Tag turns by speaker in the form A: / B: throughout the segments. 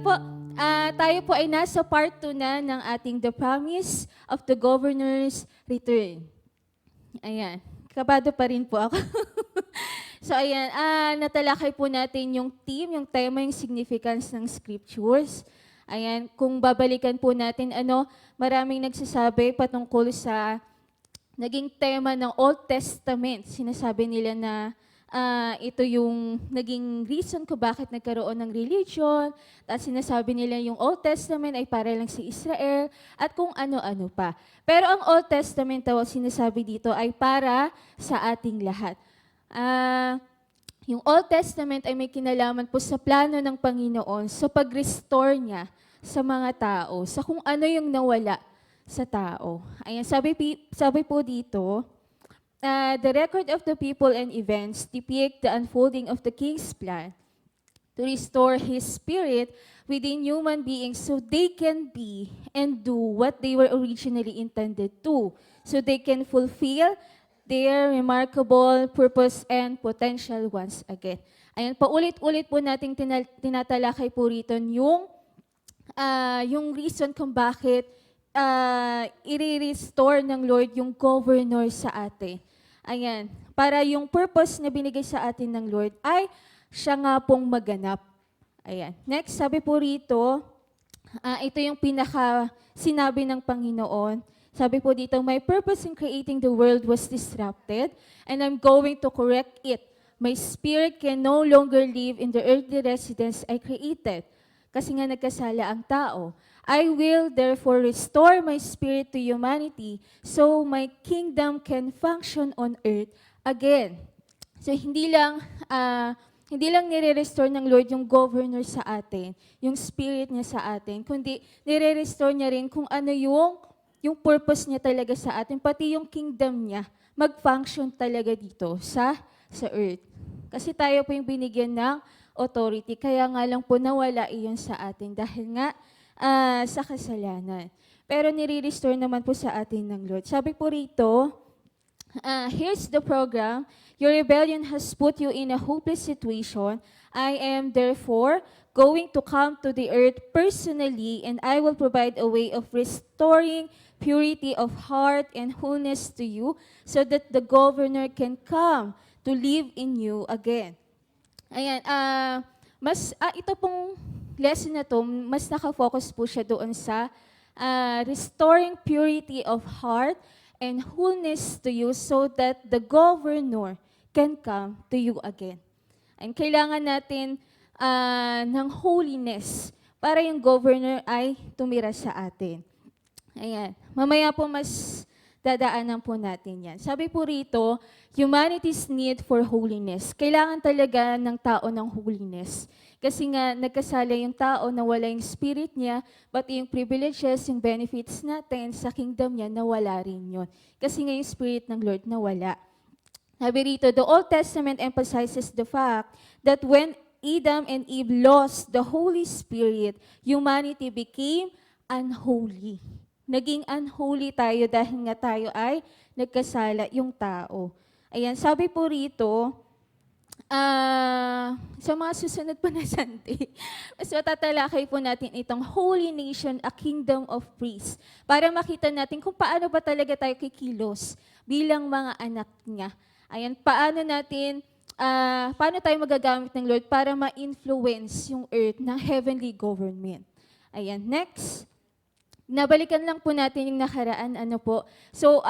A: Po, tayo po ay nasa part 2 na ng ating The Promise of the Governor's Return. Ayan, kabado pa rin po ako. So ayan, natalakay po natin yung theme, yung tema, yung significance ng scriptures. Ayan, kung babalikan po natin, maraming nagsasabi patungkol sa naging tema ng Old Testament. Sinasabi nila na ito yung naging reason ko bakit nagkaroon ng religion. At sinasabi nila yung Old Testament ay para lang sa Israel at kung ano-ano pa. Pero ang Old Testament daw, sinasabi dito, ay para sa ating lahat. Yung Old Testament ay may kinalaman po sa plano ng Panginoon sa pag-restore niya sa mga tao, sa kung ano yung nawala sa tao. Ayan, sabi po dito, the record of the people and events depict the unfolding of the King's plan to restore His Spirit within human beings so they can be and do what they were originally intended to, so they can fulfill their remarkable purpose and potential once again. Ayan, paulit-ulit po nating tinatalakay po rito yung reason kung bakit i-restore ng Lord yung governor sa atin. Ayan, para yung purpose na binigay sa atin ng Lord ay siya nga pong maganap. Ayan. Next, sabi po rito, ito yung sinabi ng Panginoon. Sabi po dito, my purpose in creating the world was disrupted and I'm going to correct it. My spirit can no longer live in the earthly residence I created. Kasi nga nagkasala ang tao. I will therefore restore my spirit to humanity so my kingdom can function on earth again. So hindi lang nire-restore ng Lord yung governor sa atin, yung spirit niya sa atin, kundi nire-restore niya rin kung ano yung purpose niya talaga sa atin, pati yung kingdom niya mag-function talaga dito sa earth. Kasi tayo po yung binigyan ng authority, kaya nga lang po nawala iyon sa atin dahil nga sa kasalanan. Pero nire-restore naman po sa atin ng Lord. Sabi po rito, here's the program. Your rebellion has put you in a hopeless situation. I am therefore going to come to the earth personally and I will provide a way of restoring purity of heart and wholeness to you so that the governor can come to live in you again. Ayan, ito pong lesson na to, mas nakafocus po siya doon sa restoring purity of heart and wholeness to you so that the governor can come to you again. And kailangan natin ng holiness para yung governor ay tumira sa atin. Ayan, mamaya po mas dadaanan po natin yan. Sabi po rito, humanity's need for holiness. Kailangan talaga ng tao ng holiness. Kasi nga, nagkasala yung tao, nawala yung spirit niya, but yung privileges, yung benefits natin sa kingdom niya, nawala rin yun. Kasi nga yung spirit ng Lord nawala. Sabi rito, the Old Testament emphasizes the fact that when Adam and Eve lost the Holy Spirit, humanity became unholy. Naging unholy tayo dahil nga tayo ay nagkasala yung tao. Ayan, sabi po rito, sa mga susunod po na Sunday, mas matatalakay po natin itong Holy Nation, a Kingdom of Priests, para makita natin kung paano ba talaga tayo kikilos bilang mga anak niya. Ayan, paano tayo magagamit ng Lord para ma-influence yung earth ng heavenly government. Ayan, next. Nabalikan lang po natin yung nakaraan, So,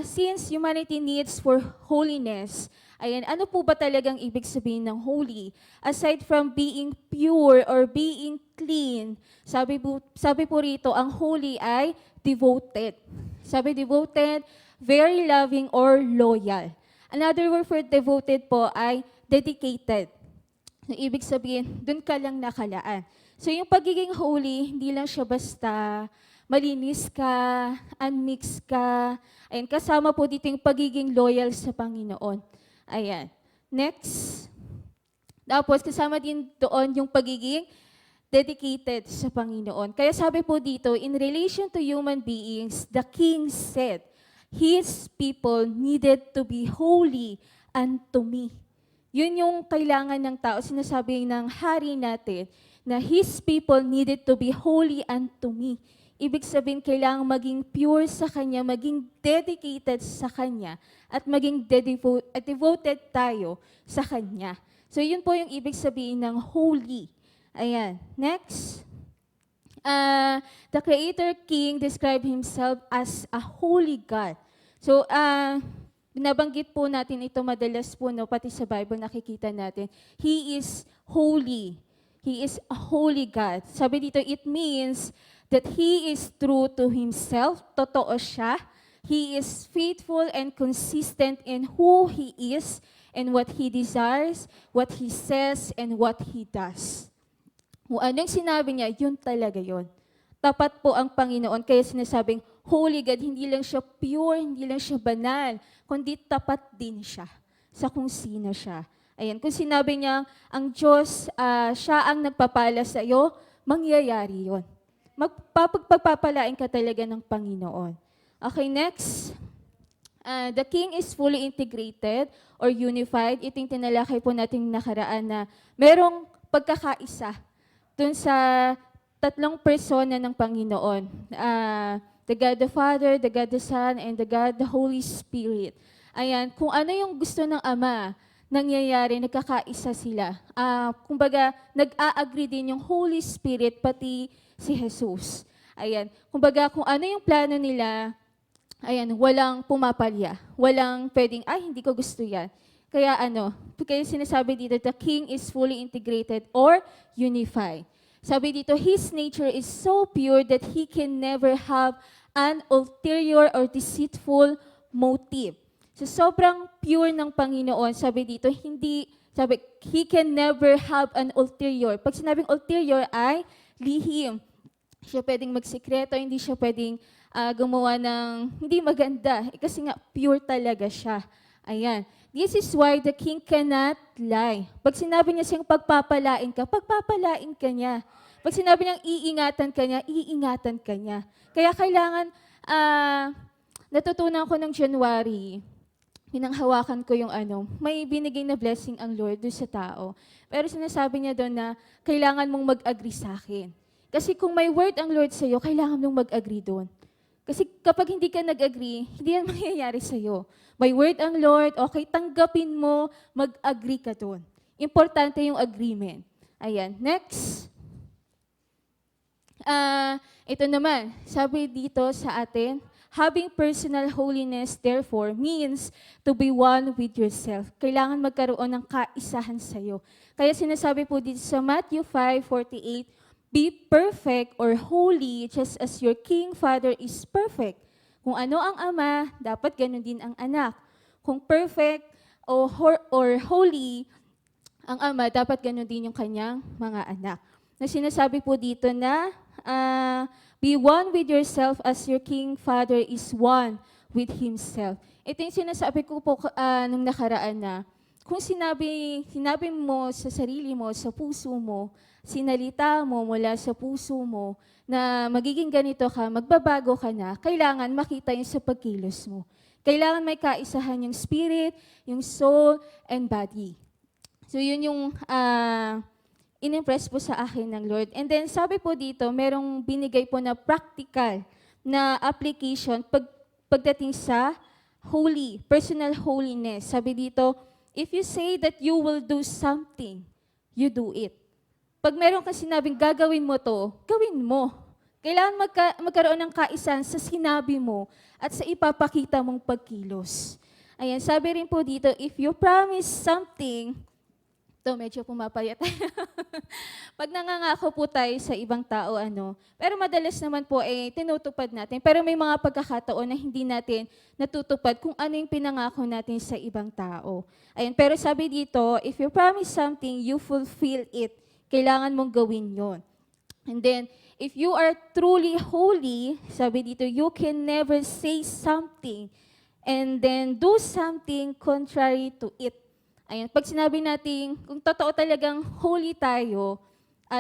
A: since humanity needs for holiness, ayan, ano po ba talagang ibig sabihin ng holy? Aside from being pure or being clean, sabi po rito, ang holy ay devoted. Sabi devoted, very loving or loyal. Another word for devoted po ay dedicated. So, ibig sabihin, dun ka lang nakalaan. So, yung pagiging holy, hindi lang siya basta malinis ka, unmixed ka. Ayan, kasama po dito yung pagiging loyal sa Panginoon. Ayan. Next. Tapos, kasama din doon yung pagiging dedicated sa Panginoon. Kaya sabi po dito, in relation to human beings, the King said, His people needed to be holy unto me. Yun yung kailangan ng tao. Sinasabi ng hari natin na His people needed to be holy unto me. Ibig sabihin, kailangan maging pure sa Kanya, maging dedicated sa Kanya, at maging devoted tayo sa Kanya. So yun po yung ibig sabihin ng holy. Ayan. Next. The Creator King described Himself as a holy God. So, binabanggit po natin ito madalas po, no, pati sa Bible nakikita natin. He is holy. He is a holy God. Sabi dito, it means that He is true to Himself. Totoo siya. He is faithful and consistent in who He is and what He desires, what He says, and what He does. Kung anong sinabi niya, yun talaga yun. Tapat po ang Panginoon. Kaya sinasabing, holy God, hindi lang siya pure, hindi lang siya banal, kundi tapat din siya sa kung sino siya. Ayan, kung sinabi niya, ang Diyos, siya ang nagpapala sa iyo, mangyayari yun. Magpapagpapalain ka talaga ng Panginoon. Okay, next. The King is fully integrated or unified. Ito yung tinalakay po natin nakaraan na merong pagkakaisa dun sa tatlong persona ng Panginoon. The God the Father, the God the Son, and the God the Holy Spirit. Ayan, kung ano yung gusto ng Ama, nangyayari, nagkakaisa sila. Kumbaga, nag-a-agree din yung Holy Spirit, pati si Jesus. Ayan, kumbaga, kung ano yung plano nila, ayan, walang pumapalya. Walang pwedeng, hindi ko gusto yan. Kaya kaya sinasabi dito, the King is fully integrated or unified. Sabi dito, His nature is so pure that He can never have an ulterior or deceitful motive. So sobrang pure ng Panginoon, sabi dito, He can never have an ulterior. Pag sinabing ulterior ay lihim. Siya pwedeng magsikreto, hindi siya pwedeng gumawa ng hindi maganda. Kasi nga, pure talaga siya. Ayan. This is why the King cannot lie. Pag sinabi niya siyang pagpapalain ka niya. Pag sinabi niyang iingatan ka niya. Kaya kailangan, natutunan ko ng January, pinanghawakan ko yung may binigay na blessing ang Lord doon sa tao. Pero sinasabi niya doon na kailangan mong mag-agree sa akin. Kasi kung may word ang Lord sa'yo, kailangan mong mag-agree doon. Kasi kapag hindi ka nag-agree, hindi yan mangyayari sa'yo. May word ang Lord, okay, tanggapin mo, mag-agree ka doon. Importante yung agreement. Ayan, next. Ito naman, sabi dito sa atin, having personal holiness, therefore, means to be one with yourself. Kailangan magkaroon ng kaisahan sa'yo. Kaya sinasabi po dito sa Matthew 5:48, be perfect or holy just as your King Father is perfect. Kung ano ang Ama, dapat ganun din ang anak. Kung perfect or holy ang Ama, dapat ganun din yung kanyang mga anak. Na sinasabi po dito na be one with yourself as your King Father is one with Himself. Ito yung sinasabi ko po nung nakaraan na kung sinabi mo sa sarili mo, sa puso mo, sinalita mo mula sa puso mo na magiging ganito ka, magbabago ka na, kailangan makita yun sa pagkilos mo. Kailangan may kaisahan yung spirit, yung soul, and body. So yun yung in-impress po sa akin ng Lord. And then sabi po dito, merong binigay po na practical na application pagdating sa holy, personal holiness. Sabi dito, if you say that you will do something, you do it. Pag meron kang sinabing gagawin mo to, gawin mo. Kailangan magkaroon ng kaisahan sa sinabi mo at sa ipapakita mong pagkilos. Ayan, sabi rin po dito, if you promise something, ito, medyo pumapayat. Pag nangangako po tayo sa ibang tao, pero madalas naman po, tinutupad natin. Pero may mga pagkakataon na hindi natin natutupad kung ano yung pinangako natin sa ibang tao. Ayan, pero sabi dito, if you promise something, you fulfill it. Kailangan mong gawin yon. And then, if you are truly holy, sabi dito, you can never say something and then do something contrary to it. Ayan, pag sinabi natin, kung totoo talagang holy tayo,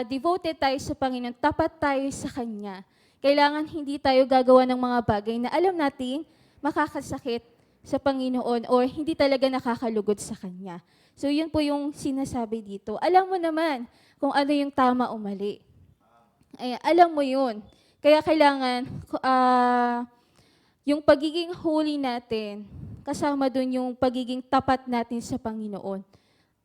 A: devoted tayo sa Panginoon, tapat tayo sa Kanya, kailangan hindi tayo gagawa ng mga bagay na alam natin makakasakit sa Panginoon or hindi talaga nakakalugod sa Kanya. So yun po yung sinasabi dito. Alam mo naman kung ano yung tama o mali. Ay, alam mo yun. Kaya kailangan yung pagiging holy natin, kasama dun yung pagiging tapat natin sa Panginoon.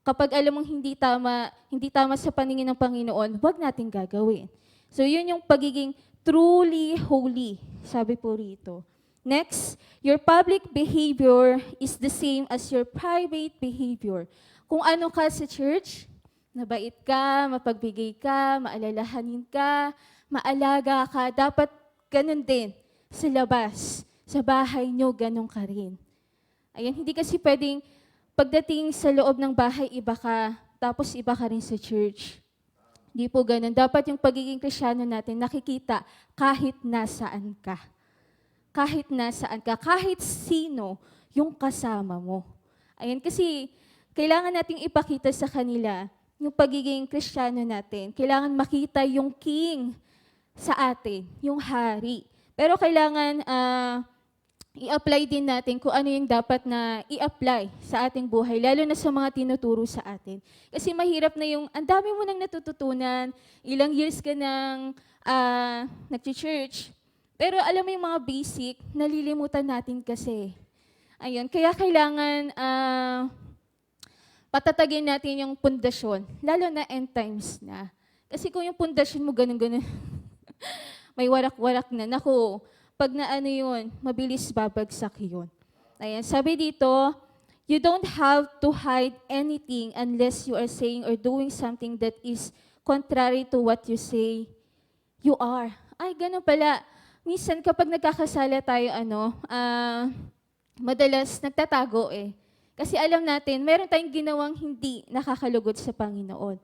A: Kapag alam mong hindi tama sa paningin ng Panginoon, huwag nating gagawin. So yun yung pagiging truly holy, sabi po rito. Next, your public behavior is the same as your private behavior. Kung ano ka sa church, nabait ka, mapagbigay ka, maalalahanin ka, maalaga ka, dapat ganun din sa labas, sa bahay nyo, ganun ka rin. Ayan, hindi kasi pwedeng pagdating sa loob ng bahay, iba ka, tapos iba ka rin sa church. Hindi po ganun. Dapat yung pagiging Kristiyano natin nakikita kahit nasaan ka. Kahit nasaan ka, kahit sino yung kasama mo. Ayan, kasi kailangan nating ipakita sa kanila yung pagiging Kristiyano natin. Kailangan makita yung king sa atin, yung hari. Pero kailangan i-apply din natin kung ano yung dapat na i-apply sa ating buhay, lalo na sa mga tinuturo sa atin. Kasi mahirap na yung, ang dami mo nang natututunan, ilang years ka nang nag-church, pero alam mo yung mga basic, nalilimutan natin kasi. Ayun, kaya kailangan patatagin natin yung pundasyon, lalo na end times na. Kasi kung yung pundasyon mo ganun-ganun, may warak-warak na, naku, pag naano yun, mabilis babagsak yun. Ayan, sabi dito, you don't have to hide anything unless you are saying or doing something that is contrary to what you say you are. Ay, ganun pala. Minsan kapag nagkakasala tayo, madalas nagtatago eh. Kasi alam natin, meron tayong ginawang hindi nakakalugod sa Panginoon.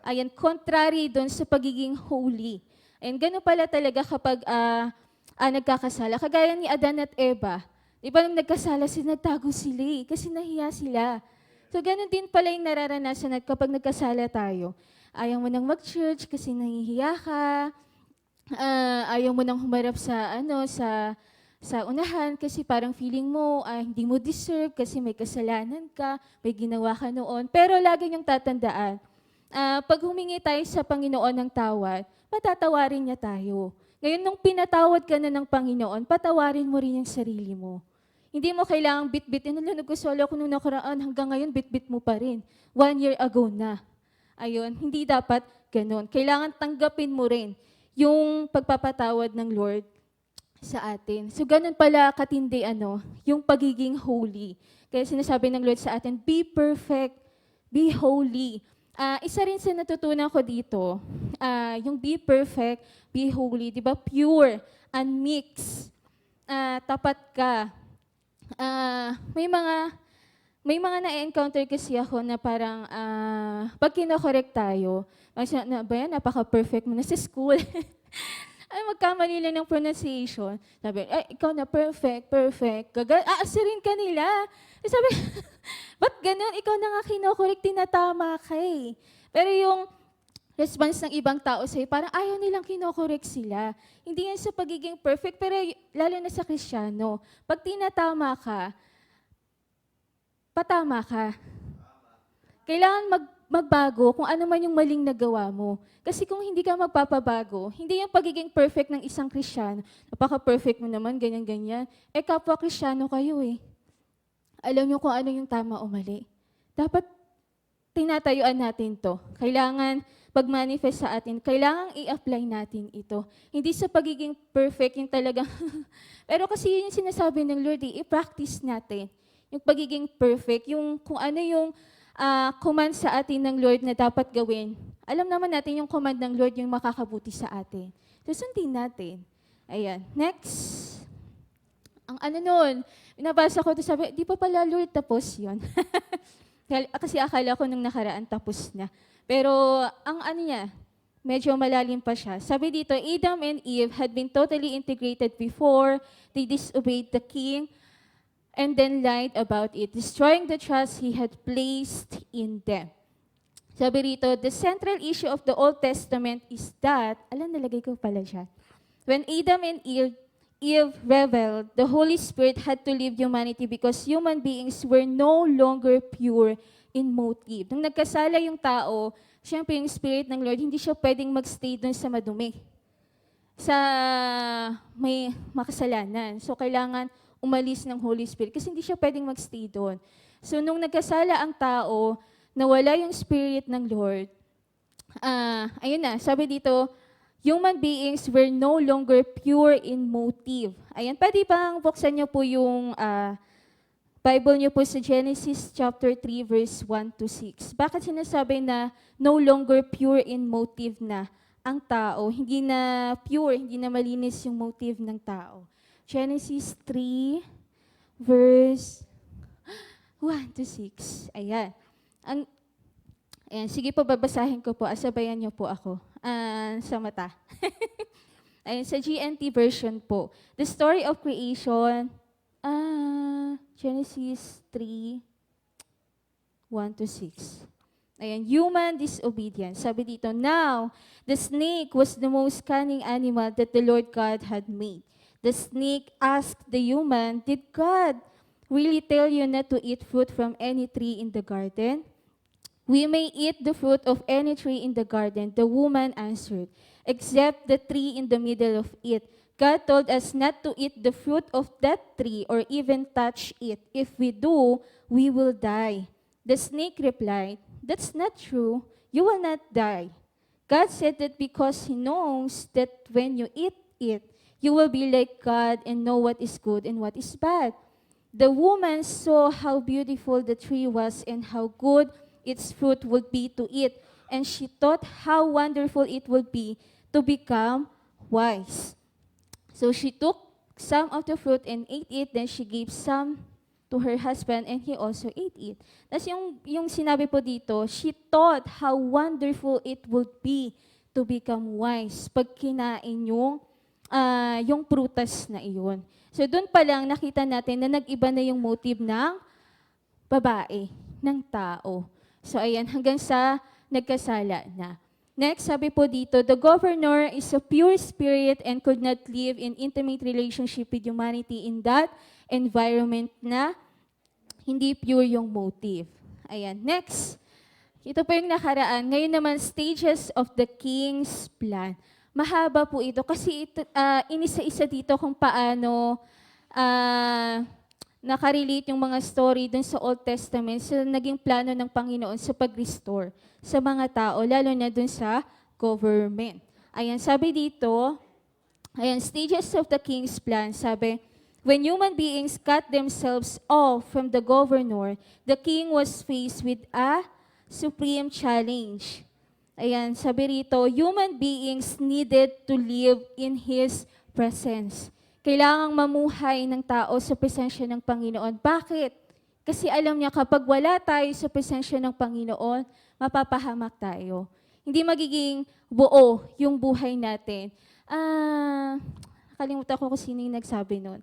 A: Ayan, contrary doon sa pagiging holy. Ayan, ganun pala talaga kapag nagkakasala. Kagaya ni Adan at Eva. Di ba nung nagkasala sila, nagtago sila kasi nahiya sila. So ganun din pala yung nararanasan at kapag nagkasala tayo. Ayaw mo nang mag-church kasi nahihiya ka. Ayaw mo nang humarap sa unahan kasi parang feeling mo hindi mo deserve kasi may kasalanan ka, may ginawa ka noon. Pero lagi niyong tatandaan, pag humingi tayo sa Panginoon ng tawad, patatawarin niya tayo. Ngayon, nung pinatawad ka na ng Panginoon, patawarin mo rin yung sarili mo. Hindi mo kailangang bit-bitin. Nagkasala ko nung nakaraan, hanggang ngayon, bit-bit mo pa rin. 1 year ago na. Ayun, hindi dapat ganun. Kailangan tanggapin mo rin yung pagpapatawad ng Lord sa atin. So, ganun pala katindi, yung pagiging holy. Kaya sinasabi ng Lord sa atin, be perfect, be holy. Isa rin sa natutunan ko dito, yung be perfect, be holy, di ba? Pure, unmixed, tapat ka. May mga na-encounter kasi ako na parang pag kinokorek tayo, napaka-perfect mo na sa school. Ay, magkamali lang ng pronunciation. Sabi, ikaw na perfect. Aasirin ka nila. Sabi, ba't ganun? Ikaw na nga kinokorek, tinatama ka eh. Pero yung response ng ibang tao sa'yo, parang ayaw nilang kinokorek sila. Hindi yan sa pagiging perfect, pero lalo na sa Kristiyano. Pag tinatama ka, patama ka. Kailangan magbago kung ano man yung maling nagawa mo. Kasi kung hindi ka magpapabago, hindi yung pagiging perfect ng isang Kristiyano. Napaka-perfect mo naman, ganyan-ganyan. Kapwa Kristiyano kayo eh. Alam niyo kung ano yung tama o mali. Dapat tinatayuan natin to. Kailangan pag-manifest sa atin, kailangan i-apply natin ito. Hindi sa pagiging perfect yung talagang... Pero kasi yun yung sinasabi ng Lord, i-practice natin. Yung pagiging perfect, yung kung ano yung command sa atin ng Lord na dapat gawin. Alam naman natin yung command ng Lord yung makakabuti sa atin. So, sundin natin. Ayan. Next. Ang nun, binabasa ko, sabi, di pa pala Lord tapos yun. Kasi akala ko nung nakaraan tapos na. Pero ang niya, medyo malalim pa siya. Sabi dito, Adam and Eve had been totally integrated before they disobeyed the king and then lied about it, destroying the trust he had placed in them. Sabi rito, the central issue of the Old Testament is that, nalagay ko pala siya. When Adam and Eve rebelled, the Holy Spirit had to leave humanity because human beings were no longer pure in motive. Nung nagkasala yung tao, syempre yung Spirit ng Lord, hindi siya pwedeng magstay dun sa madumi, sa may makasalanan. So, kailangan umalis ng Holy Spirit kasi hindi siya pwedeng magstay doon. So, nung nagkasala ang tao, nawala yung Spirit ng Lord, ayun na, sabi dito, human beings were no longer pure in motive. Ayan, pwede bang buksan niyo po yung Bible niyo po sa Genesis chapter 3, verse 1 to 6. Bakit sinasabi na no longer pure in motive na ang tao? Hindi na pure, hindi na malinis yung motive ng tao. Genesis 3, verse 1 to 6. Ayan. Ayan, sige po, babasahin ko po. Asabayan niyo po ako sa mata. Ayan, sa GNT version po. The story of creation, Genesis 3, 1 to 6. Ayan, human disobedience. Sabi dito, now, the snake was the most cunning animal that the Lord God had made. The snake asked the human, did God really tell you not to eat fruit from any tree in the garden? We may eat the fruit of any tree in the garden, the woman answered, except the tree in the middle of it. God told us not to eat the fruit of that tree or even touch it. If we do, we will die. The snake replied, that's not true. You will not die. God said that because He knows that when you eat it, you will be like God and know what is good and what is bad. The woman saw how beautiful the tree was and how good its fruit would be to eat, and she thought how wonderful it would be to become wise. So she took some of the fruit and ate it, then she gave some to her husband and he also ate it. Tapos yung sinabi po dito, she thought how wonderful it would be to become wise pag kinain yung prutas na iyon. So doon pa lang nakita natin na nag-iba na yung motive ng babae, ng tao. So ayan, hanggang sa nagkasala na. Next, sabi po dito, the governor is a pure spirit and could not live in intimate relationship with humanity in that environment na hindi pure yung motive. Ayan, next. Ito po yung nakaraan. Ngayon naman, stages of the king's plan. Mahaba po ito kasi ito, inisa-isa dito kung paano nakarelate yung mga story dun sa Old Testament sa naging plano ng Panginoon sa pag-restore sa mga tao, lalo na dun sa government. Ayan, sabi dito, ayan, stages of the king's plan, sabi, when human beings cut themselves off from the governor, the king was faced with a supreme challenge. Ayan, sabi rito, human beings needed to live in His presence. Kailangang mamuhay ng tao sa presensya ng Panginoon. Bakit? Kasi alam niya, kapag wala tayo sa presensya ng Panginoon, mapapahamak tayo. Hindi magiging buo yung buhay natin. Nakalimutan ko kung sino yung nagsabi nun.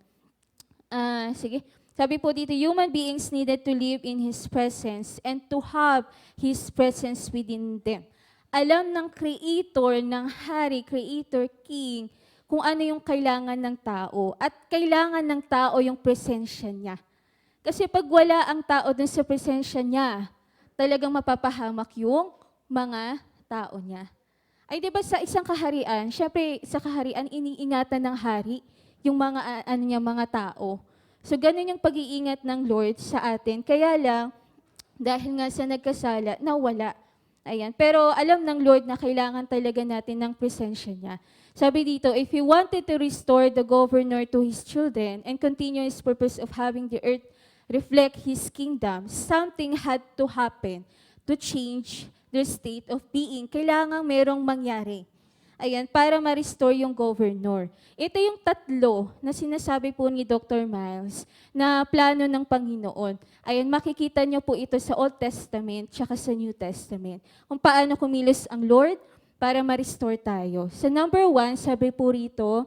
A: Sige. Sabi po dito, human beings needed to live in His presence and to have His presence within them. Alam ng Creator, ng Hari, Creator, King, kung ano yung kailangan ng tao. At kailangan ng tao yung presensya niya. Kasi pag wala ang tao dun sa presensya niya, talagang mapapahamak yung mga tao niya. Ay, di ba sa isang kaharian, syempre sa kaharian, iniingatan ng hari yung mga, mga tao. So, ganun yung pag-iingat ng Lord sa atin. Kaya lang, dahil nga sa nagkasala, nawala. Ayan. Pero alam ng Lord na kailangan talaga natin ng presensya niya. Sabi dito, if He wanted to restore the governor to his children and continue His purpose of having the earth reflect His kingdom, something had to happen to change their state of being. Kailangan merong mangyari. Ayan, para ma-restore yung governor. Ito yung tatlo na sinasabi po ni Dr. Miles na plano ng Panginoon. Ayan, makikita niyo po ito sa Old Testament tsaka sa New Testament. Kung paano kumilos ang Lord para ma-restore tayo. Sa number 1, sabi po rito,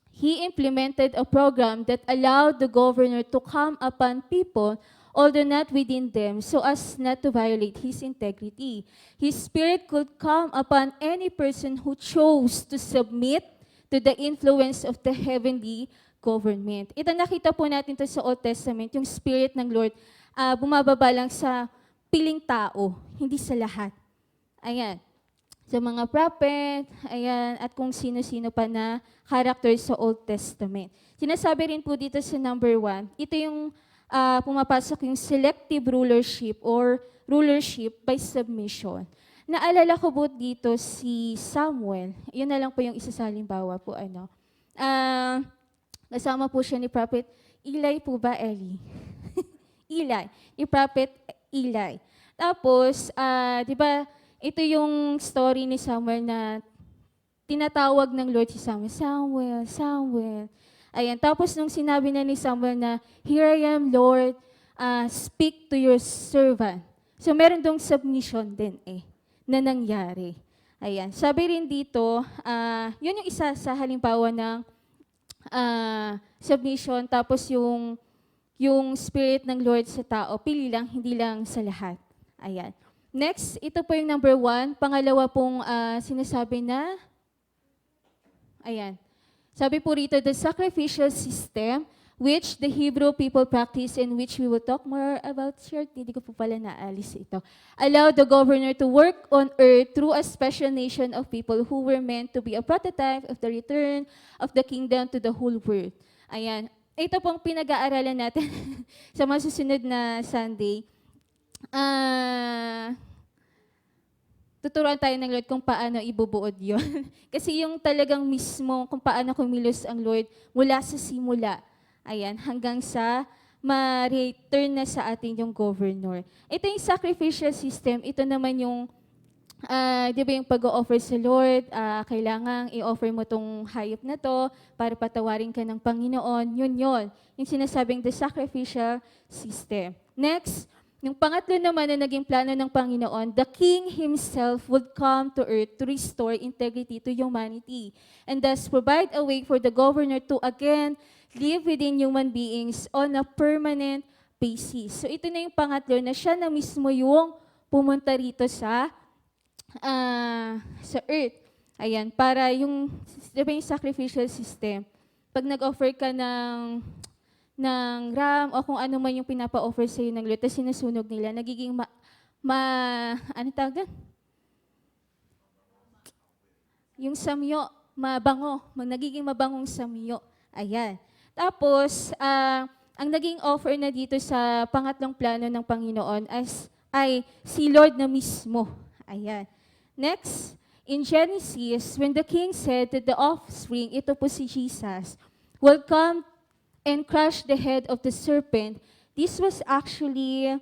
A: He implemented a program that allowed the governor to come upon people, although not within them, so as not to violate his integrity. His spirit could come upon any person who chose to submit to the influence of the heavenly government. Ito nakita po natin to sa Old Testament, yung Spirit ng Lord bumababa lang sa piling tao, hindi sa lahat. Ayan. Sa mga prophet, ayan, at kung sino-sino pa na character sa Old Testament. Sinasabi rin po dito sa number 1, ito yung pumapasok yung selective rulership or rulership by submission. Naalala ko po dito si Samuel. Yun na lang po yung isa sa halimbawa po. Kasama po siya ni Prophet Eli po ba, Eli? Eli. Ni Prophet Eli. Tapos, di ba, ito yung story ni Samuel na tinatawag ng Lord si Samuel, Samuel, Samuel. Ayan, tapos nung sinabi na ni Samuel na, "Here I am, Lord, speak to your servant." So meron dong submission din na nangyari. Ayan, sabi rin dito, yun yung isa sa halimbawa ng submission, tapos yung spirit ng Lord sa tao, pili lang, hindi lang sa lahat. Ayan. Next, ito po yung number 1. Pangalawa pong sinasabi na, ayan. Sabi po rito, the sacrificial system which the Hebrew people practice and which we will talk more about shortly. Hindi ko po pala naalis ito. Allow the governor to work on earth through a special nation of people who were meant to be a prototype of the return of the kingdom to the whole world. Ayan. Ito pong pinag-aaralan natin sa masusunod na Sunday. Tuturuan tayo ng Lord kung paano ibubuod yun. Kasi yung talagang mismo kung paano kumilos ang Lord mula sa simula, ayan, hanggang sa ma-return na sa atin yung governor. Ito yung sacrificial system, ito naman yung, di ba yung pag-o-offer sa Lord, kailangan i-offer mo tong hayop na to para patawarin ka ng Panginoon, yun. Yung sinasabing the sacrificial system. Next, yung pangatlo naman na naging plano ng Panginoon, the King Himself would come to earth to restore integrity to humanity and thus provide a way for the governor to again live within human beings on a permanent basis. So ito na yung pangatlo na siya na mismo yung pumunta rito sa earth. Ayan, para yung, diba yung sacrificial system, pag nag-offer ka ng ram o kung ano man yung pinapa-offer sa'yo ng Lord, tapos sinusunog nila, nagiging ano tawag doon? Yung samyo, mabango, nagiging mabangong samyo. Ayan. Tapos, ang naging offer na dito sa pangatlong plano ng Panginoon ay si Lord na mismo. Ayan. Next, in Genesis, when the king said that the offspring, ito po si Jesus, will come and crush the head of the serpent, this was actually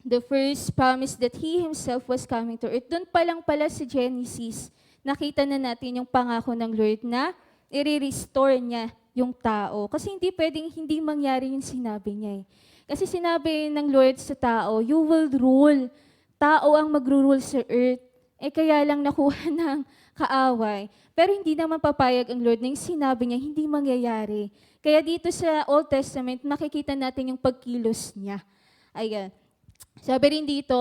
A: the first promise that He Himself was coming to earth. Doon pa lang pala sa Genesis, nakita na natin yung pangako ng Lord na i-restore niya yung tao. Kasi hindi pwedeng hindi mangyari yung sinabi niya. Kasi sinabi ng Lord sa tao, you will rule. Tao ang magro-rule sa earth. Kaya lang nakuha ng kaaway. Pero hindi naman papayag ang Lord na yung sinabi niya, hindi mangyayari. Kaya dito sa Old Testament, makikita natin yung pagkilos niya. Ayan. Sabi rin dito,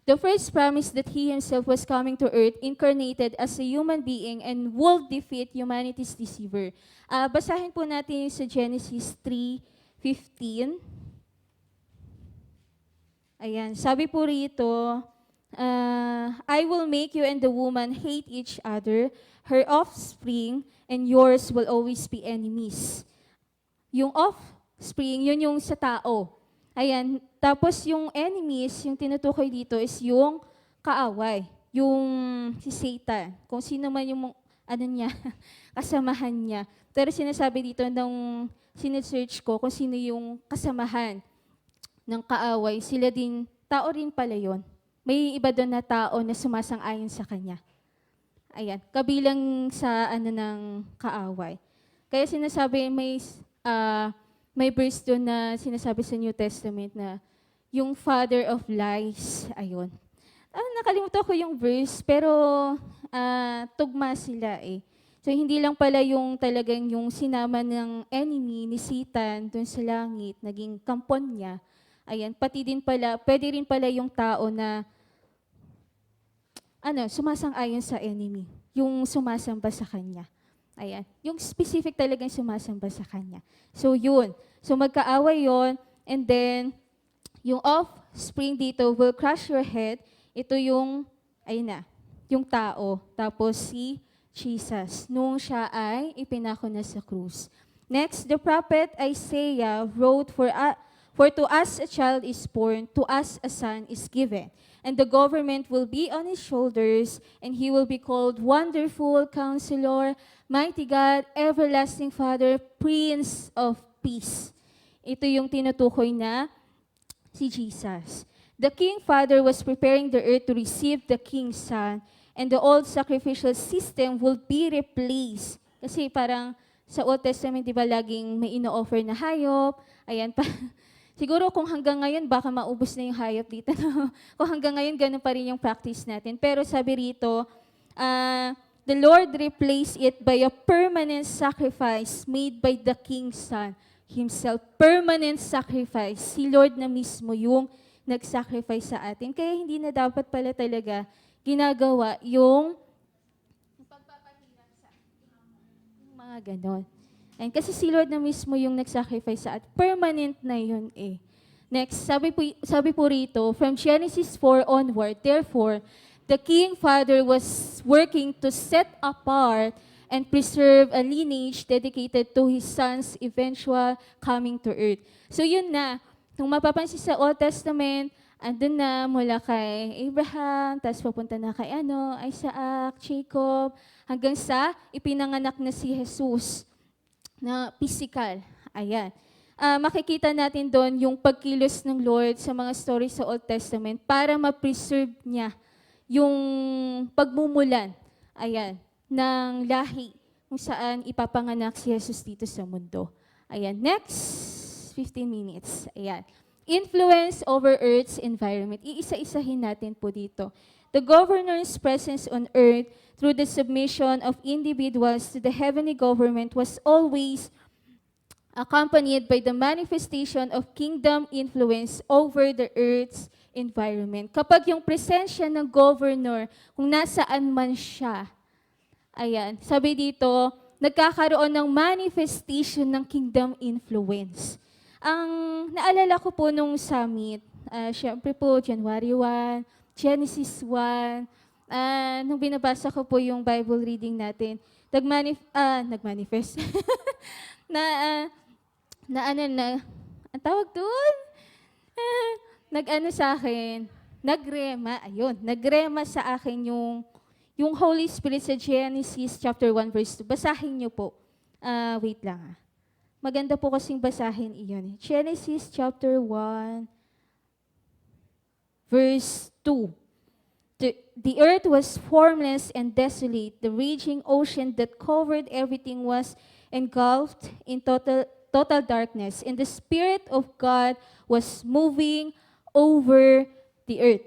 A: the first promise that He Himself was coming to earth, incarnated as a human being and will defeat humanity's deceiver. Basahin po natin sa Genesis 3:15. Ayan. Sabi po rito, I will make you and the woman hate each other, her offspring and yours will always be enemies. Yung offspring, yun yung sa tao. Ayan. Tapos yung enemies, yung tinutukoy dito is yung kaaway. Yung si Satan. Kung sino man yung niya, kasamahan niya. Pero sinasabi dito nung sinesearch ko kung sino yung kasamahan ng kaaway, sila din, tao rin pala yun. May iba doon na tao na sumasang-ayon sa kanya. Ayan, kabilang sa ng kaaway. Kaya sinasabi, may verse doon na sinasabi sa New Testament na yung father of lies, ayun. Nakalimutan ko yung verse, pero tugma sila So hindi lang pala yung talagang yung sinama ng enemy ni Satan doon sa langit, naging kampon niya. Ayan, pati din pala, pwede rin pala yung tao na sumasang-ayon sa enemy. yung sumasamba sa Kanya. Ayan. Yung specific talagang sumasamba sa Kanya. So, yun. So, magkaaway yon. And then, yung offspring dito will crush your head. Ito yung, ayun na, yung tao. Tapos si Jesus, nung siya ay ipinako na sa krus. Next, the prophet Isaiah wrote, For to us a child is born, to us a son is given. And the government will be on his shoulders, and he will be called Wonderful Counselor, Mighty God, Everlasting Father, Prince of Peace. Ito yung tinutukoy na si Jesus. The King Father was preparing the earth to receive the King's Son, and the old sacrificial system will be replaced. Kasi parang sa Old Testament, di ba, laging may ino-offer na hayop. Ayan pa. Siguro kung hanggang ngayon, baka maubos na yung hayop dito. No? Kung hanggang ngayon, ganun pa rin yung practice natin. Pero sabi rito, the Lord replaced it by a permanent sacrifice made by the King's Son Himself. Permanent sacrifice. Si Lord na mismo yung nag-sacrifice sa atin. Kaya hindi na dapat pala talaga ginagawa yung pagpapahirap sa yung mga ganon. And kasi si Lord na mismo yung nag-sacrifice sa atin. Permanent na yun eh. Next, sabi po rito, from Genesis 4 onward, therefore, the King Father was working to set apart and preserve a lineage dedicated to His Son's eventual coming to earth. So yun na, kung mapapansin sa Old Testament, andun na mula kay Abraham, tapos papunta na kay Isaac, Jacob, hanggang sa ipinanganak na si Jesus na physical. Ayan. Makikita natin doon yung pagkilos ng Lord sa mga stories sa Old Testament para ma-preserve niya yung pagmumulan, ayan, ng lahi kung saan ipapanganak si Jesus dito sa mundo. Ayan. Next 15 minutes. Ayan. Influence over Earth's environment. Iisa-isahin natin po dito. The governor's presence on earth through the submission of individuals to the heavenly government was always accompanied by the manifestation of kingdom influence over the earth's environment. Kapag yung presensya ng governor, kung nasaan man siya, ayan, sabi dito, nagkakaroon ng manifestation ng kingdom influence. Ang naalala ko po nung summit, syempre po, January 1, Genesis 1, nung binabasa ko po yung Bible reading natin, nagmanifest, ang tawag doon? Nag-ano sa akin, nagrema sa akin yung Holy Spirit sa Genesis chapter 1 verse 2. Basahin niyo po. Wait lang. Maganda po kasing basahin iyon. Genesis chapter 1 verse 2. The earth was formless and desolate. The raging ocean that covered everything was engulfed in total darkness. And the Spirit of God was moving over the earth.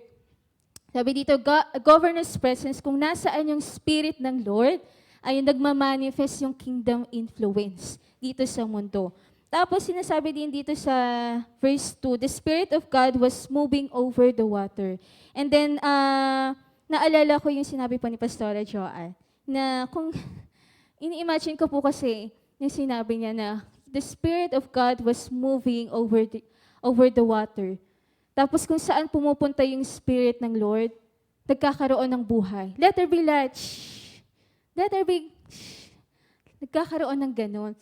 A: Sabi dito, governor's presence, kung nasaan yung Spirit ng Lord, ay nagmamanifest yung kingdom influence dito sa mundo. Tapos sinasabi din dito sa verse 2, the Spirit of God was moving over the water. And then, naalala ko yung sinabi po ni Pastora Joanne, na kung, ini-imagine ko po kasi, yung sinabi niya na, the Spirit of God was moving over the water. Tapos kung saan pumupunta yung Spirit ng Lord, nagkakaroon ng buhay. Let there be light. Let there be, nagkakaroon ng ganon.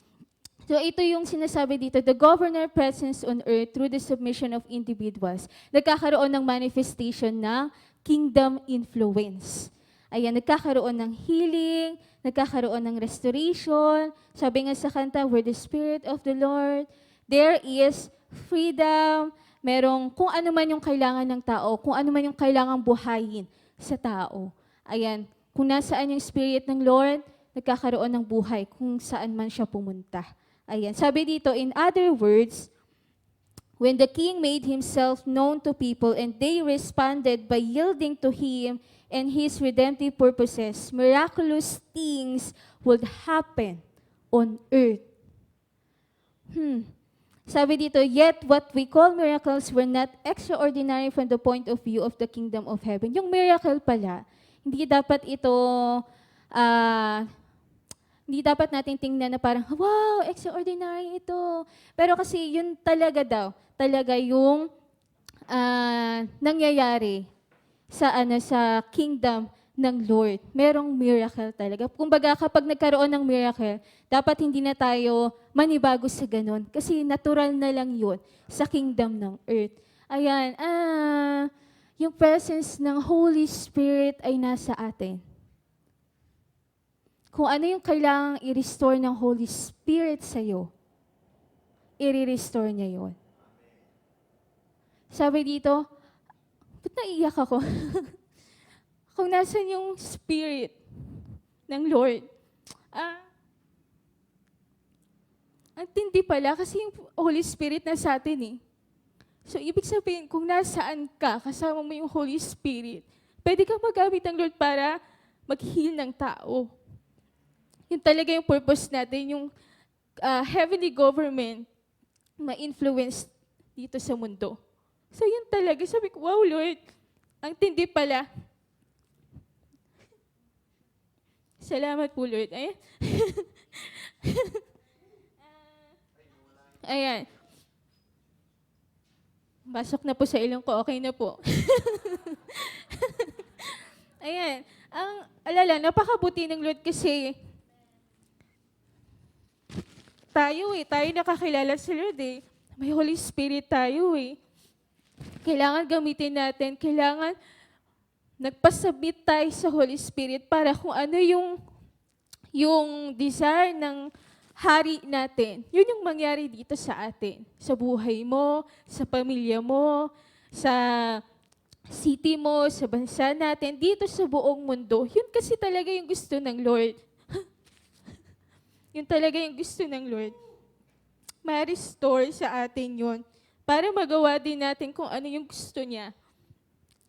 A: So ito yung sinasabi dito, the governor presence on earth through the submission of individuals. Nagkakaroon ng manifestation ng kingdom influence. Ayan, nagkakaroon ng healing, nagkakaroon ng restoration. Sabi nga sa kanta, where the Spirit of the Lord, there is freedom. Merong kung ano man yung kailangan ng tao, kung ano man yung kailangang buhayin sa tao. Ayan, kung nasaan yung Spirit ng Lord, nagkakaroon ng buhay kung saan man siya pumunta. Ayan. Sabi dito, in other words, when the king made himself known to people and they responded by yielding to him and his redemptive purposes, miraculous things would happen on earth. Sabi dito, yet what we call miracles were not extraordinary from the point of view of the kingdom of heaven. Yung miracle pala, hindi dapat ito ah, hindi dapat natin tingnan na parang, wow, extraordinary ito. Pero kasi yun talaga daw, talaga yung nangyayari sa kingdom ng Lord. Merong miracle talaga. Kumbaga, kapag nagkaroon ng miracle, dapat hindi na tayo manibago sa ganun. Kasi natural na lang yun sa kingdom ng earth. Ayan, yung presence ng Holy Spirit ay nasa atin. Kung ano yung kailangang i-restore ng Holy Spirit sa'yo, i-restore niya yun. Sabi dito, ba't naiyak ako? Kung nasan yung Spirit ng Lord. Ang tindi pala kasi yung Holy Spirit na sa atin eh. So, ibig sabihin, kung nasaan ka, kasama mo yung Holy Spirit, pwede kang magamit ng Lord para mag-heal ng tao. Yun talaga yung purpose natin, yung heavenly government ma-influence dito sa mundo. So, yun talaga. Sabi ko, wow, Lord, ang tindi pala. Salamat po, Lord. Ayan. Ayan. Basok na po sa ilong ko. Okay na po. Ayan. Ang alala, napakabuti ng Lord kasi tayo nakakilala sa Lord eh. May Holy Spirit tayo eh. Kailangan gamitin natin, kailangan nagpasubmit tayo sa Holy Spirit para kung ano yung desire ng hari natin, yun yung mangyari dito sa atin. Sa buhay mo, sa pamilya mo, sa city mo, sa bansa natin, dito sa buong mundo. Yun kasi talaga yung gusto ng Lord. Yun talaga yung gusto ng Lord. Ma-restore sa atin yun. Para magawa din natin kung ano yung gusto niya.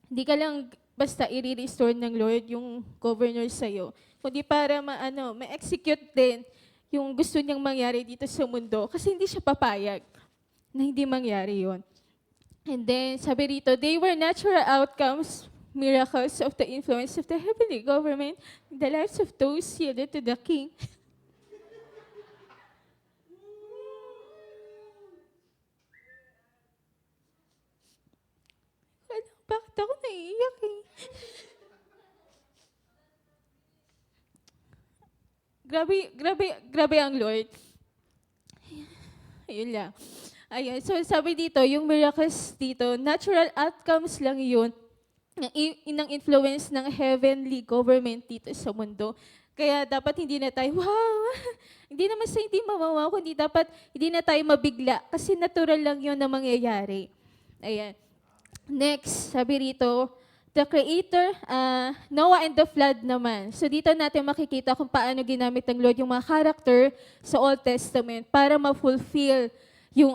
A: Hindi ka lang basta i-restore ng Lord yung governor sa'yo. Kundi para ma-execute din yung gusto niyang mangyari dito sa mundo. Kasi hindi siya papayag na hindi mangyari yon. And then, sabi rito, they were natural outcomes, miracles of the influence of the heavenly government in the lives of those yielded to the king. Bakit ako naiiyak eh? Grabe ang Lord. Ayun lang. Ayun, so sabi dito, yung miracles dito, natural outcomes lang yun ng influence ng heavenly government dito sa mundo. Kaya dapat hindi na tayo, wow, hindi naman sa hindi mawawaw, kundi dapat hindi na tayo mabigla kasi natural lang yun na mangyayari. Ayan. Next, sabi rito, the Creator, Noah and the flood naman. So dito natin makikita kung paano ginamit ng Lord yung mga character sa Old Testament para ma-fulfill yung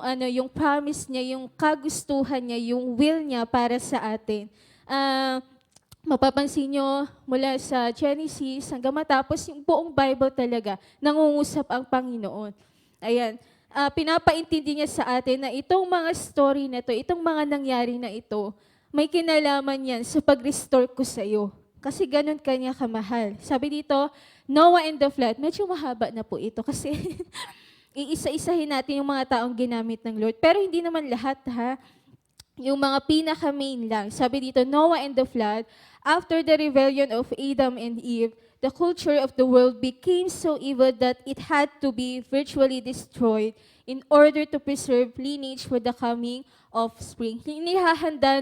A: promise niya, yung kagustuhan niya, yung will niya para sa atin. Mapapansin nyo mula sa Genesis hanggang matapos yung buong Bible talaga, nangungusap ang Panginoon. Ayan. Pinapaintindi niya sa atin na itong mga story na ito, itong mga nangyari na ito, may kinalaman yan sa pag-restore ko sa iyo. Kasi ganun kanya kamahal. Sabi dito, Noah and the flood, medyo mahaba na po ito kasi iisa-isahin natin yung mga taong ginamit ng Lord. Pero hindi naman lahat ha. Yung mga pinaka-main lang. Sabi dito, Noah and the flood, after the rebellion of Adam and Eve, the culture of the world became so evil that it had to be virtually destroyed in order to preserve lineage for the coming offspring. Inihahanda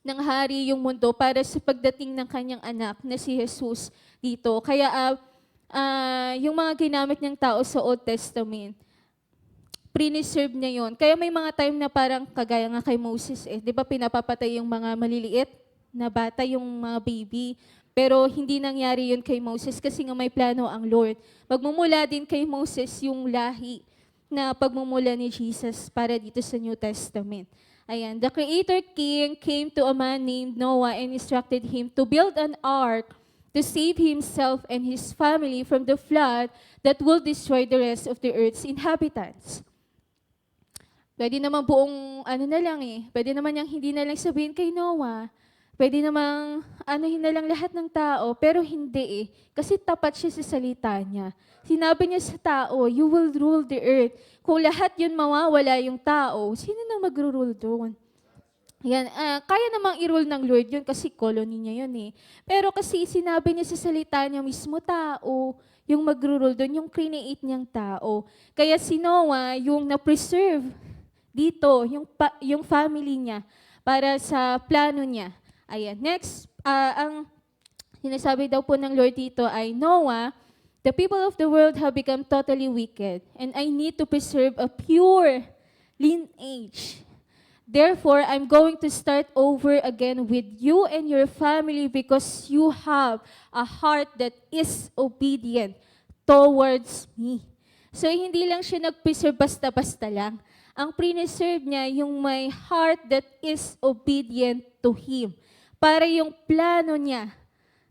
A: ng hari yung mundo para sa pagdating ng kanyang anak na si Jesus dito. Kaya yung mga ginamit niyang tao sa Old Testament, preserve niya yon. Kaya may mga time na parang kagaya nga kay Moses, di ba pinapapatay yung mga maliliit na bata, yung mga baby. Pero hindi nangyari yun kay Moses kasi nga may plano ang Lord. Magmumula din kay Moses yung lahi na pagmumula ni Jesus para dito sa New Testament. Ayan, the Creator King came to a man named Noah and instructed him to build an ark to save himself and his family from the flood that will destroy the rest of the earth's inhabitants. Pwede naman buong, pwede naman yung hindi na lang sabihin kay Noah Pwede namang anuhin na lang lahat ng tao, pero hindi eh. Kasi tapat siya sa salita niya. Sinabi niya sa tao, you will rule the earth. Kung lahat yun mawawala yung tao, sino na magro-rule doon? Yan, kaya namang i-rule ng Lord yun kasi colony niya yun eh. Pero kasi sinabi niya sa salita niya mismo tao, yung magro-rule doon, yung create niyang tao. Kaya si Noah, yung na-preserve dito, yung family niya, para sa plano niya. Ayan, next, ang sinasabi daw po ng Lord dito ay, Noah, the people of the world have become totally wicked, and I need to preserve a pure lineage. Therefore, I'm going to start over again with you and your family because you have a heart that is obedient towards me. So, hindi lang siya nag-preserve basta-basta lang. Ang preserve niya yung may heart that is obedient to Him. Para yung plano niya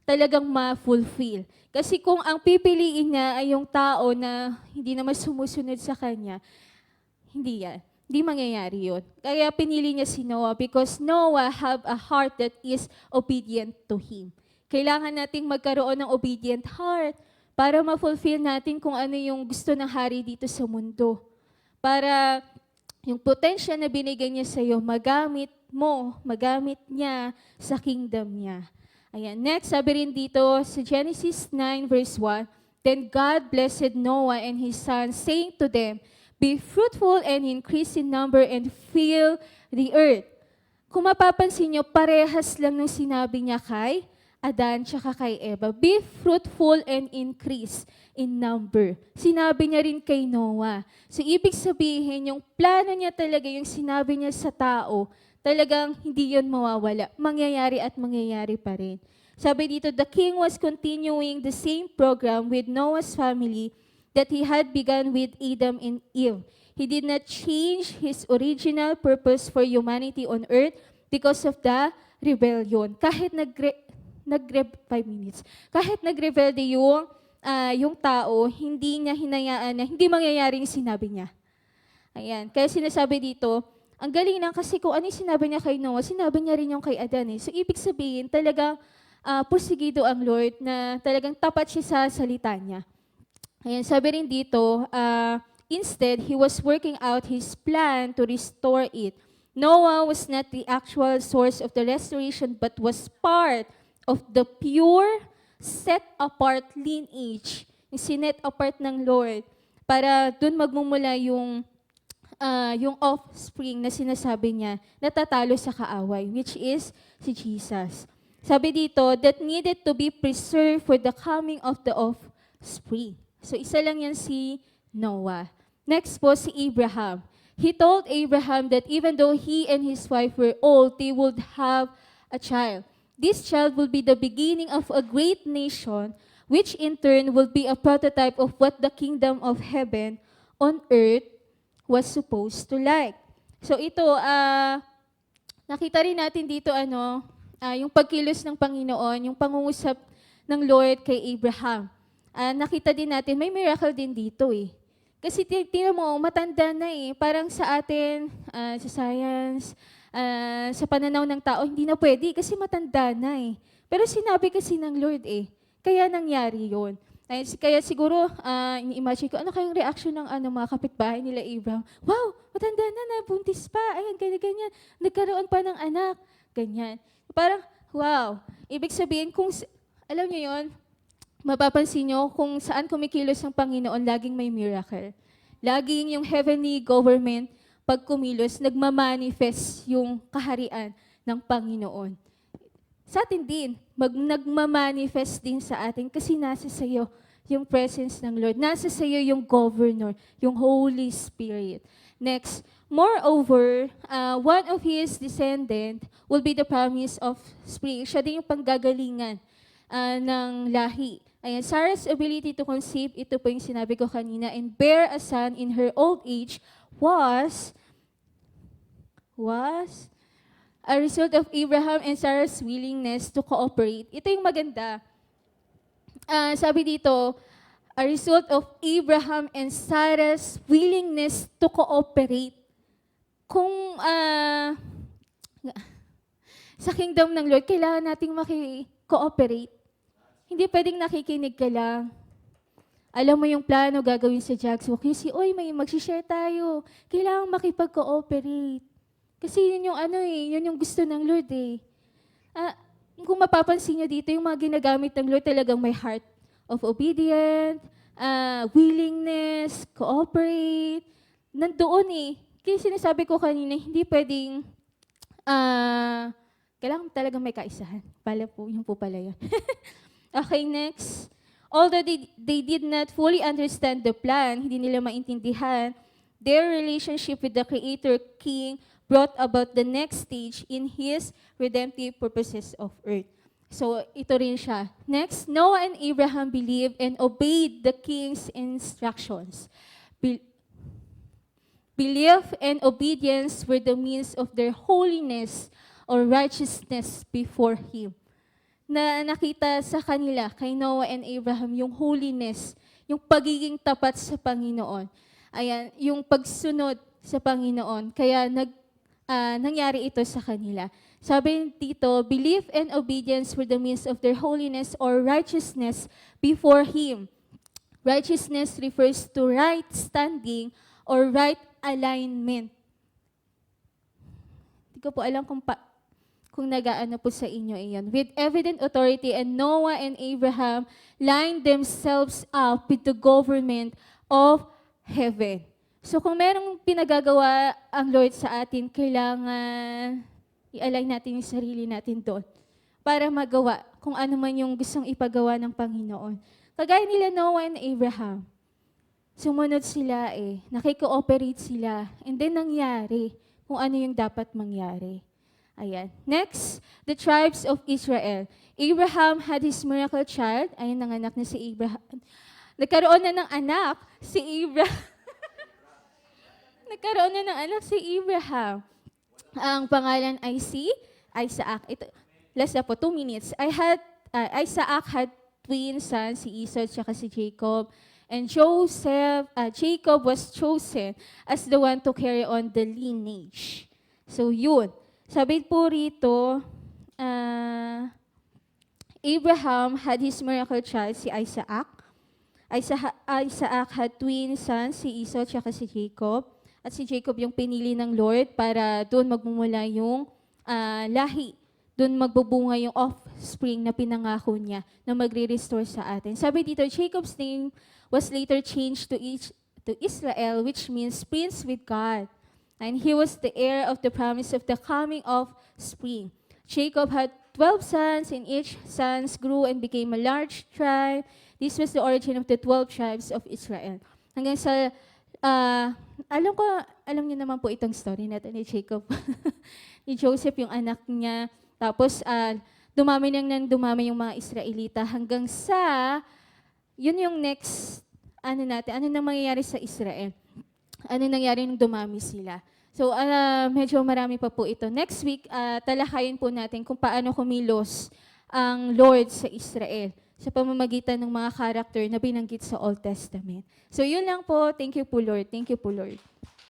A: talagang ma-fulfill. Kasi kung ang pipiliin niya ay yung tao na hindi naman sumusunod sa Kanya, hindi yan. Hindi mangyayari yun. Kaya pinili niya si Noah because Noah have a heart that is obedient to Him. Kailangan nating magkaroon ng obedient heart para ma-fulfill natin kung ano yung gusto ng hari dito sa mundo. Para yung potential na binigay niya sa iyo, magamit mo, magamit niya sa kingdom niya. Ayan. Next, sabi rin dito sa Genesis 9 verse 1, Then God blessed Noah and his sons, saying to them, Be fruitful and increase in number and fill the earth. Kung mapapansin nyo, parehas lang ng sinabi niya kay Adan tsaka kay Eva. Be fruitful and increase in number. Sinabi niya rin kay Noah. So, ibig sabihin, yung plano niya talaga, yung sinabi niya sa tao, talagang hindi yun mawawala. Mangyayari at mangyayari pa rin. Sabi dito, the king was continuing the same program with Noah's family that he had begun with Adam and Eve. He did not change his original purpose for humanity on earth because of the rebellion. Kahit 5 minutes. Kahit nag-rebelde yung tao, hindi niya hinayaan na hindi mangyayari yung sinabi niya. Ayan. Kaya sinasabi dito, ang galing lang kasi kung ano yung sinabi niya kay Noah, sinabi niya rin yung kay Adan eh. So, ibig sabihin, talagang porsigido ang Lord na talagang tapat siya sa salita niya. Ayan, sabi rin dito, instead, he was working out his plan to restore it. Noah was not the actual source of the restoration, but was part of the pure, set-apart lineage, yung sinet apart ng Lord, para dun magmumula yung offspring na sinasabi niya, natatalo sa kaaway, which is si Jesus. Sabi dito, that needed to be preserved for the coming of the offspring. So, isa lang yan si Noah. Next po, si Abraham. He told Abraham that even though he and his wife were old, they would have a child. This child will be the beginning of a great nation, which in turn will be a prototype of what the kingdom of heaven on earth was supposed to like. So ito, nakita rin natin dito yung pagkilos ng Panginoon, yung pangungusap ng Lord kay Abraham. Nakita din natin, may miracle din dito eh. Kasi tingnan mo, matanda na eh. Parang sa atin, sa science, sa pananaw ng tao, hindi na pwede kasi matanda na eh. Pero sinabi kasi ng Lord eh. Kaya nangyari yun. Kaya siguro, ini-imagine ko, ano kayong reaction ng mga kapitbahay nila Abraham? Wow, matanda na, buntis pa, ayan, ganyan. Nagkaroon pa ng anak, ganyan. Parang, wow. Ibig sabihin, alam niyo yun, mapapansin nyo kung saan kumikilos ang Panginoon, laging may miracle. Laging yung heavenly government, pag kumilos, nagmamanifest yung kaharian ng Panginoon. Sa atin din, nagmamanifest din sa atin kasi nasa sayo yung presence ng Lord. Nasa sayo yung governor, yung Holy Spirit. Next, moreover, one of his descendant will be the promise of spring. Siya din yung panggagalingan ng lahi. Ayan, Sarah's ability to conceive, ito po yung sinabi ko kanina, and bear a son in her old age was a result of Abraham and Sarah's willingness to cooperate. Ito yung maganda. Sabi dito, a result of Abraham and Sarah's willingness to cooperate. Kung Sa kingdom ng Lord, kailangan nating maki-cooperate. Hindi pwedeng nakikinig ka lang. Alam mo yung plano gagawin sa Jagswalk. Kasi, oy, may mag-share tayo. Kailangan makipag-cooperate. Kasi yun yung yun yung gusto ng Lord eh. Kung mapapansin nyo dito, yung mga ginagamit ng Lord talagang may heart of obedient, willingness, cooperate. Nandoon eh. Kaya sinasabi ko kanina, hindi pwedeng, kailangan talagang may kaisahan. Pala po, yung po pala yun. Okay, next. Although they did not fully understand the plan, hindi nila maintindihan, their relationship with the Creator King brought about the next stage in His redemptive purposes of earth. So, ito rin siya. Next, Noah and Abraham believed and obeyed the king's instructions. Belief and obedience were the means of their holiness or righteousness before Him. Na nakita sa kanila, kay Noah and Abraham, yung holiness, yung pagiging tapat sa Panginoon. Ayan, yung pagsunod sa Panginoon. Kaya nangyari ito sa kanila. Sabi dito, belief and obedience were the means of their holiness or righteousness before Him. Righteousness refers to right standing or right alignment. Hindi ko po alam kung nagaano po sa inyo iyon. With evident authority, and Noah and Abraham lined themselves up with the government of heaven. So kung merong pinagagawa ang Lord sa atin, kailangan i-align natin yung sarili natin doon para magawa kung ano man yung gustong ipagawa ng Panginoon. Kagaya nila Noah and Abraham, sumunod sila nakikooperate sila, and then nangyari kung ano yung dapat mangyari. Ayan. Next, the tribes of Israel. Abraham had his miracle child. Ayan, nanganak na si Abraham. Nagkaroon na ng anak si Abraham. Nagkaroon na ng anak si Abraham. Ang pangalan ay si Isaac. Ito, last na po, 2 minutes. Isaac had twin sons, si Esau at si Jacob. And Jacob was chosen as the one to carry on the lineage. So yun. Sabi po rito, Abraham had his miracle child, si Isaac. Isaac had twin sons, si Esau at si Jacob. At si Jacob yung pinili ng Lord para doon magmumula yung lahi. Doon magbubunga yung offspring na pinangako niya na magre-restore sa atin. Sabi dito, Jacob's name was later changed to Israel, which means prince with God. And he was the heir of the promise of the coming of spring. Jacob had 12 sons, and each sons grew and became a large tribe. This was the origin of the 12 tribes of Israel. Hanggang sa alam niyo naman po itong story natin ni Jacob. Ni Joseph, yung anak niya. Tapos, dumami yung mga Israelita hanggang sa, yun yung next, ano nang mangyayari sa Israel. Ano nangyari nung dumami sila. So, medyo marami pa po ito. Next week, talakayin po natin kung paano kumilos ang Lord sa Israel sa pamamagitan ng mga character na binanggit sa Old Testament. So, yun lang po. Thank you po, Lord. Thank you po, Lord.